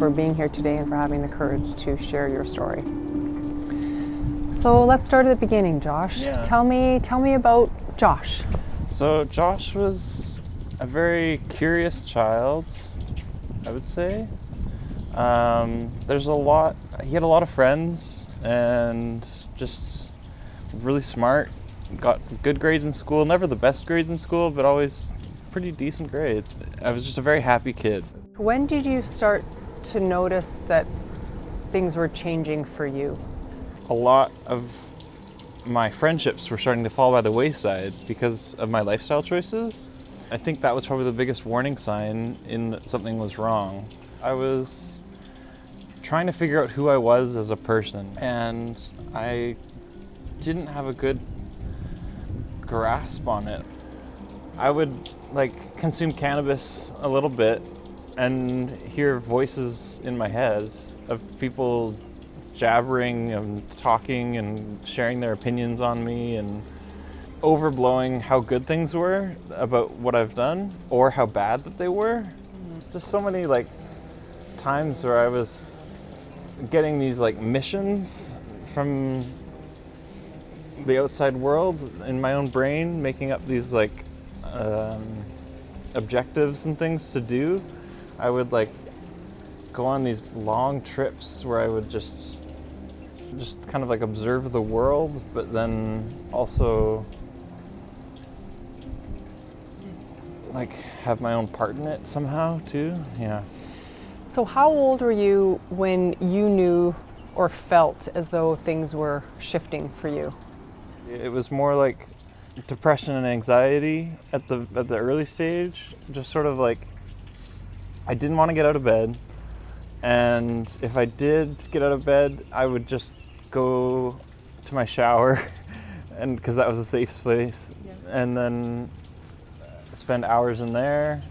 for being here today and for having the courage to share your story. So let's start at the beginning, Josh. Yeah. Tell me about Josh. So Josh was a very curious child, I would say. He had a lot of friends and just really smart, got good grades in school, never the best grades in school, but always pretty decent grades. I was just a very happy kid. When did you start to notice that things were changing for you? A lot of my friendships were starting to fall by the wayside because of my lifestyle choices. I think that was probably the biggest warning sign in that something was wrong. I was trying to figure out who I was as a person, and I didn't have a good grasp on it. I would consume cannabis a little bit and hear voices in my head of people jabbering and talking and sharing their opinions on me and overblowing how good things were about what I've done or how bad that they were. Just so many times where I was getting these missions from the outside world in my own brain, making up these objectives and things to do. I would go on these long trips where I would just kind of observe the world, but then also have my own part in it somehow too. Yeah. So how old were you when you knew or felt as though things were shifting for you? It was more like depression and anxiety at the early stage. Just sort of I didn't want to get out of bed, and if I did get out of bed, I would just go to my shower, and because that was a safe space, and then spend hours in there,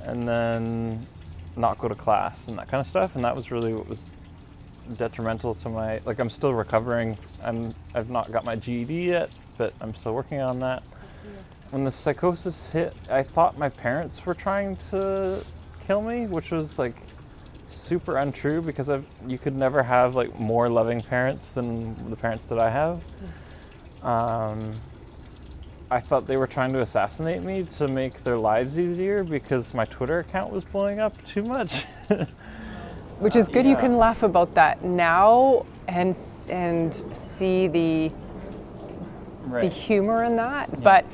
and then not go to class and that kind of stuff. And that was really what was detrimental to my, I'm still recovering. I've not got my GED yet, but I'm still working on that. When the psychosis hit, I thought my parents were trying to kill me, which was super untrue, because you could never have more loving parents than the parents that I have. I thought they were trying to assassinate me to make their lives easier because my Twitter account was blowing up too much. Which is good. Yeah. You can laugh about that now and see the humor in that. Yeah. But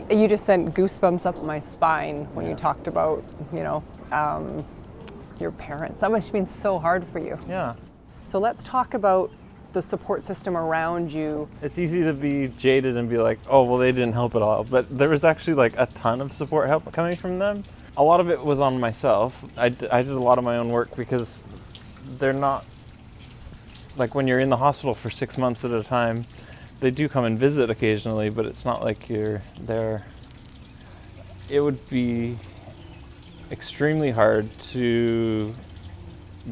you just sent goosebumps up my spine when you talked about, your parents. That must have been so hard for you. Yeah. So let's talk about the support system around you. It's easy to be jaded and be like, oh, well, they didn't help at all. But there was actually a ton of support help coming from them. A lot of it was on myself. I did a lot of my own work because they're not, when you're in the hospital for 6 months at a time, they do come and visit occasionally, but it's not like you're there. It would be extremely hard to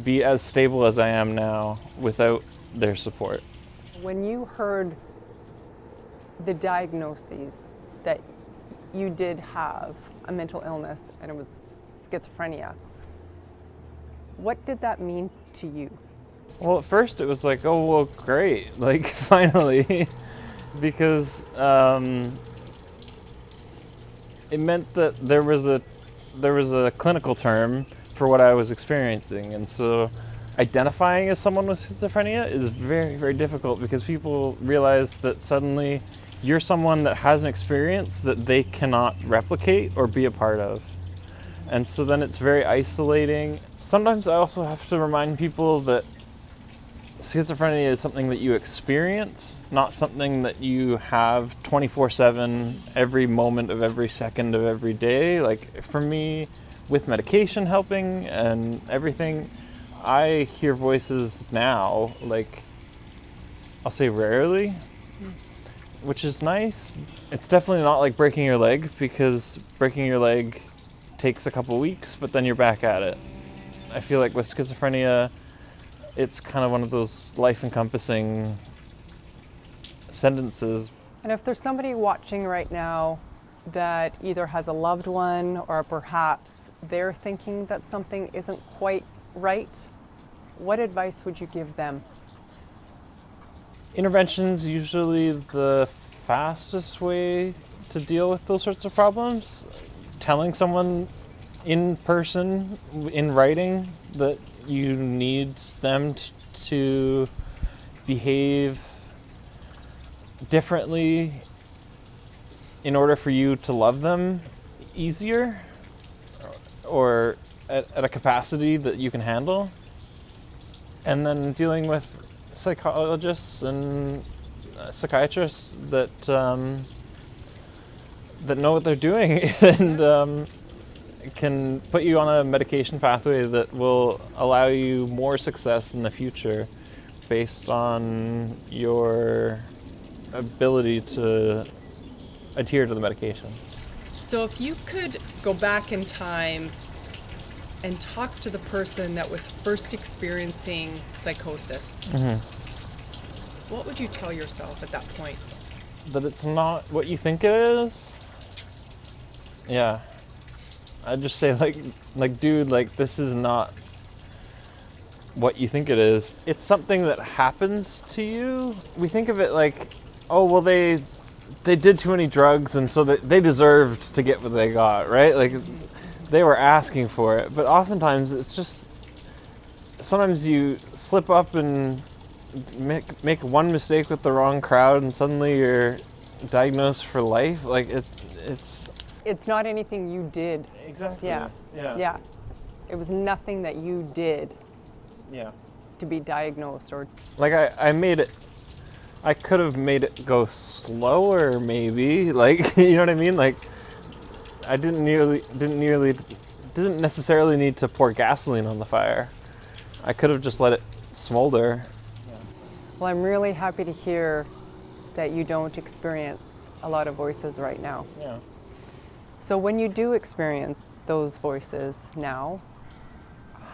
be as stable as I am now without their support. When you heard the diagnoses that you did have a mental illness and it was schizophrenia, what did that mean to you? Well, at first it was oh, well, great, finally, because it meant that there was a clinical term for what I was experiencing, and so identifying as someone with schizophrenia is very, very difficult because people realize that suddenly you're someone that has an experience that they cannot replicate or be a part of. And so then it's very isolating. Sometimes I also have to remind people that schizophrenia is something that you experience, not something that you have 24/7 every moment of every second of every day. For me, with medication helping and everything, I hear voices now, I'll say rarely, which is nice. It's definitely not like breaking your leg, because breaking your leg takes a couple weeks, but then you're back at it. I feel like with schizophrenia, it's kind of one of those life-encompassing sentences. And if there's somebody watching right now that either has a loved one or perhaps they're thinking that something isn't quite right, what advice would you give them? Intervention's usually the fastest way to deal with those sorts of problems. Telling someone in person, in writing, that you need them to behave differently in order for you to love them easier, or at a capacity that you can handle. And then dealing with psychologists and psychiatrists that know what they're doing and can put you on a medication pathway that will allow you more success in the future based on your ability to adhere to the medication. So if you could go back in time and talk to the person that was first experiencing psychosis, what would you tell yourself at that point? That it's not what you think it is. Yeah. I'd just say like dude, like this is not what you think it is. It's something that happens to you. We think of it like, oh well, they did too many drugs and so they deserved to get what they got, right? Like they were asking for it. But oftentimes it's just, sometimes you slip up and make one mistake with the wrong crowd and suddenly you're diagnosed for life. Like it's not anything you did. Exactly. Yeah. Yeah. It was nothing that you did. Yeah. To be diagnosed or. Like I could have made it go slower maybe. Like, you know what I mean? Like I didn't necessarily need to pour gasoline on the fire. I could have just let it smolder. Yeah. Well, I'm really happy to hear that you don't experience a lot of voices right now. Yeah. So when you do experience those voices now,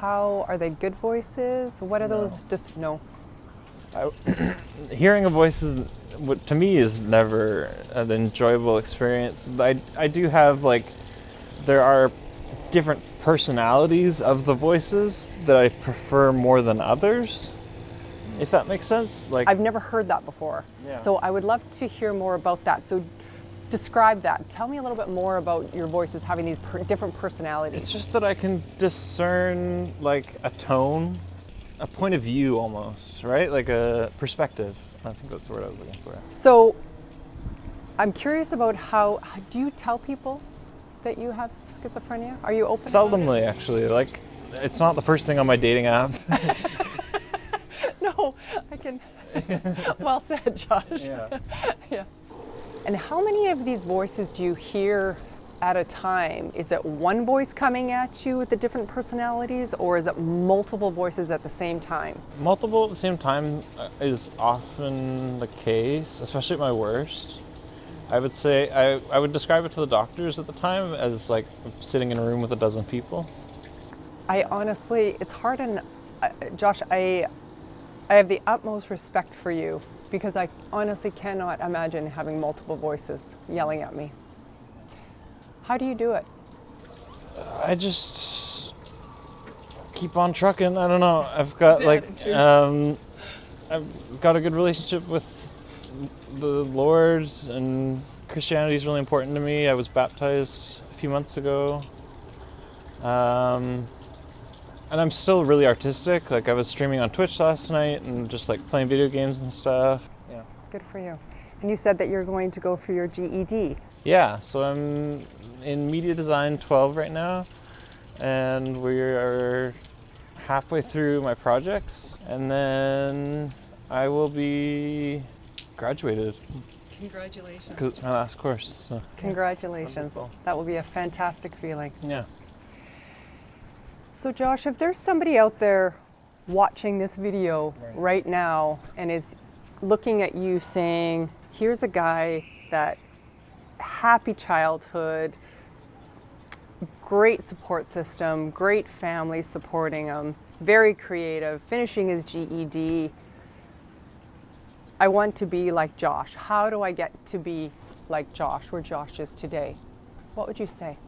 how are they? Good voices? What are those? Just no. Hearing a voice to me is never an enjoyable experience. I do have there are different personalities of the voices that I prefer more than others, if that makes sense. I've never heard that before. Yeah. So I would love to hear more about that. So describe that. Tell me a little bit more about your voices having these different personalities. It's just that I can discern a tone, a point of view almost, right? Like a perspective. I think that's the word I was looking for. So I'm curious about how do you tell people that you have schizophrenia? Are you open? Seldomly, actually. It's not the first thing on my dating app. No, I can. Well said, Josh. Yeah. Yeah. And how many of these voices do you hear at a time? Is it one voice coming at you with the different personalities, or is it multiple voices at the same time? Multiple at the same time is often the case, especially at my worst. I would say, I would describe it to the doctors at the time as sitting in a room with a dozen people. I honestly, it's hard, and Josh, I have the utmost respect for you because I honestly cannot imagine having multiple voices yelling at me. How do you do it? I just keep on trucking. I don't know. I've got I've got a good relationship with the Lord, and Christianity is really important to me. I was baptized a few months ago. And I'm still really artistic. I was streaming on Twitch last night and just playing video games and stuff. Yeah. Good for you. And you said that you're going to go for your GED. Yeah, so I'm in Media Design 12 right now, and we are halfway through my projects, and then I will be graduated. Congratulations. Because it's my last course. So. Congratulations. Wonderful. That will be a fantastic feeling. Yeah. So Josh, if there's somebody out there watching this video right now and is looking at you saying, here's a guy that happy childhood, great support system, great family supporting him, very creative, finishing his GED. I want to be like Josh. How do I get to be like Josh, where Josh is today? What would you say?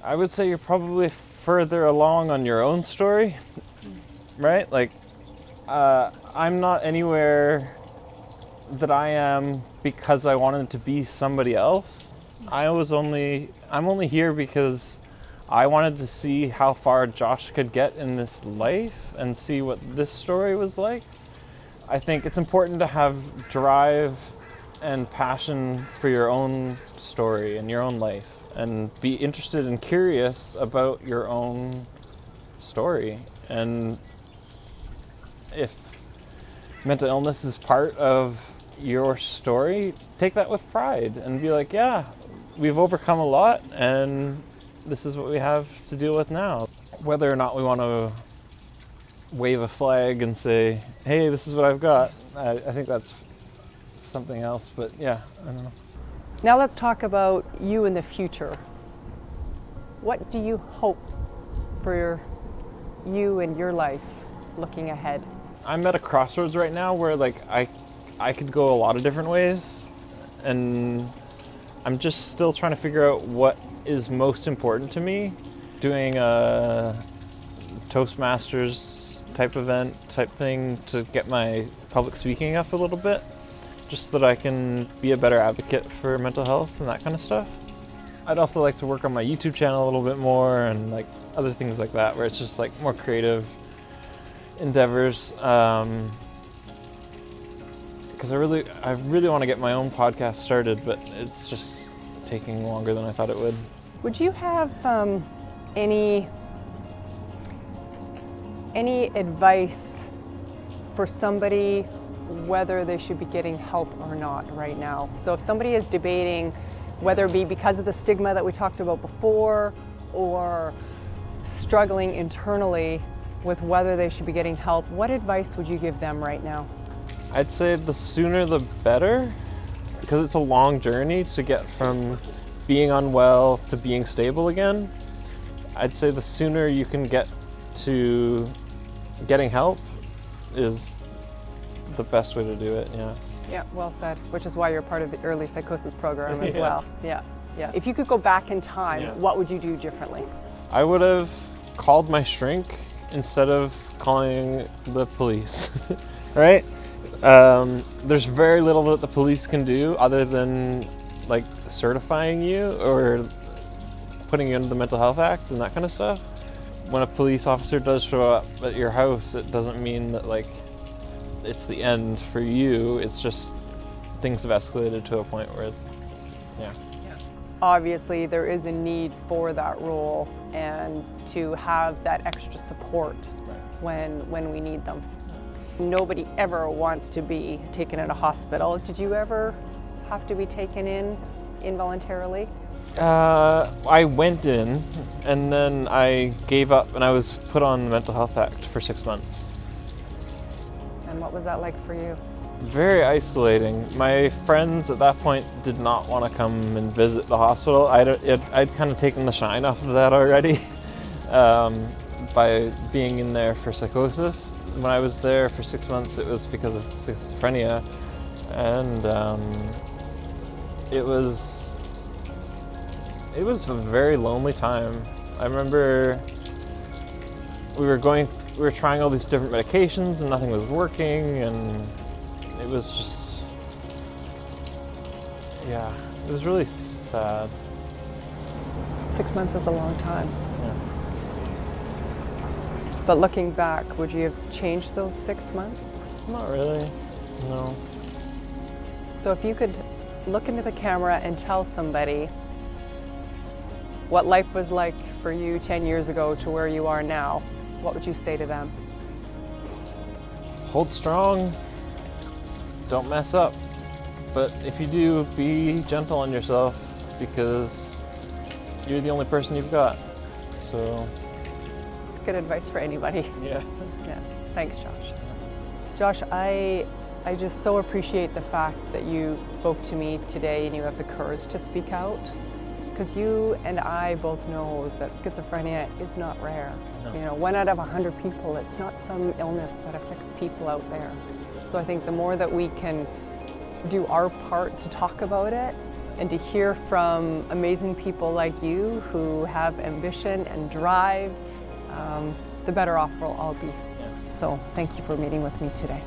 I would say you're probably further along on your own story, right? Like, I'm not anywhere that I am because I wanted to be somebody else. I'm only here because I wanted to see how far Josh could get in this life and see what this story was like. I think it's important to have drive and passion for your own story and your own life, and be interested and curious about your own story. And if mental illness is part of your story, take that with pride and be like, yeah, we've overcome a lot and this is what we have to deal with now. Whether or not we want to wave a flag and say, hey, this is what I've got, I think that's something else, but yeah, I don't know. Now let's talk about you in the future. What do you hope for you and your life looking ahead? I'm at a crossroads right now where like I could go a lot of different ways, and I'm just still trying to figure out what is most important to me. Doing a Toastmasters type event type thing to get my public speaking up a little bit, just so that I can be a better advocate for mental health and that kind of stuff. I'd also like to work on my YouTube channel a little bit more, and like other things like that, where it's just like more creative endeavors. Because I really want to get my own podcast started, but it's just taking longer than I thought it would. Would you have any advice for somebody whether they should be getting help or not right now? So if somebody is debating whether it be because of the stigma that we talked about before, or struggling internally with whether they should be getting help, what advice would you give them right now? I'd say the sooner the better, because it's a long journey to get from being unwell to being stable again. I'd say the sooner you can get to getting help is the best way to do it, yeah. Yeah, well said, which is why you're part of the early psychosis program as well. Yeah. If you could go back in time, what would you do differently? I would have called my shrink instead of calling the police, right? There's very little that the police can do other than like certifying you or putting you under the Mental Health Act and that kind of stuff. When a police officer does show up at your house, it doesn't mean that like it's the end for you. It's just things have escalated to a point where, yeah. Obviously, there is a need for that role and to have that extra support when we need them. Nobody ever wants to be taken in a hospital. Did you ever have to be taken in involuntarily? I went in and then I gave up and I was put on the Mental Health Act for 6 months. And what was that like for you? Very isolating. My friends at that point did not want to come and visit the hospital. I'd kind of taken the shine off of that already by being in there for psychosis. When I was there for 6 months, it was because of schizophrenia, and it was a very lonely time. I remember we were trying all these different medications and nothing was working, and it was just, yeah, it was really sad. 6 months is a long time. Yeah. But looking back, would you have changed those 6 months? Not really, no. So if you could look into the camera and tell somebody what life was like for you 10 years ago to where you are now, what would you say to them? Hold strong, don't mess up. But if you do, be gentle on yourself, because you're the only person you've got. So it's good advice for anybody. yeah. Yeah. Thanks, Josh. Josh, I just so appreciate the fact that you spoke to me today and you have the courage to speak out, because you and I both know that schizophrenia is not rare. No. You know, 1 out of 100 people, it's not some illness that affects people out there. So I think the more that we can do our part to talk about it and to hear from amazing people like you who have ambition and drive, the better off we'll all be. So thank you for meeting with me today.